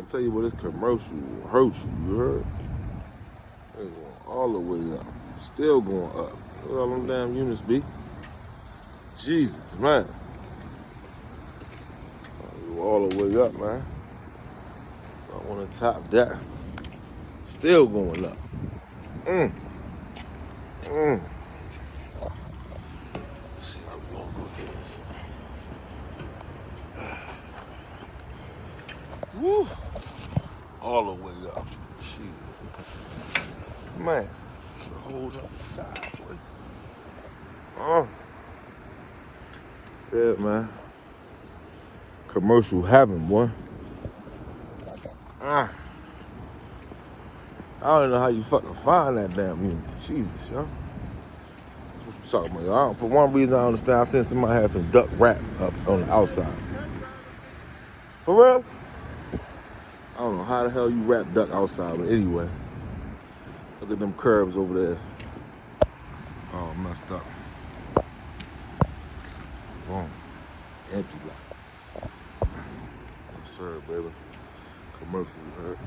I'll tell you what, this commercial will hurt you, you heard? It's going all the way up. Still going up. Look at all them damn units be. Jesus, man. Go all the way up, man. I want to top that. Still going up. Mm. Mm. Let's see how we gonna go this. Woo. All the way up. Jesus, man. It's a whole other side, boy. Oh. Yeah, man. Commercial having, boy. I don't know how you fucking find that damn unit. Jesus, yo. What you talking about, yo? For one reason I understand, I seen somebody had some duck wrap up on the outside. For real? I don't know how the hell you wrap duck outside, but anyway. Look at them curves over there. Oh, messed up. Boom. Empty block. Yes, sir, baby. Commercial, you heard?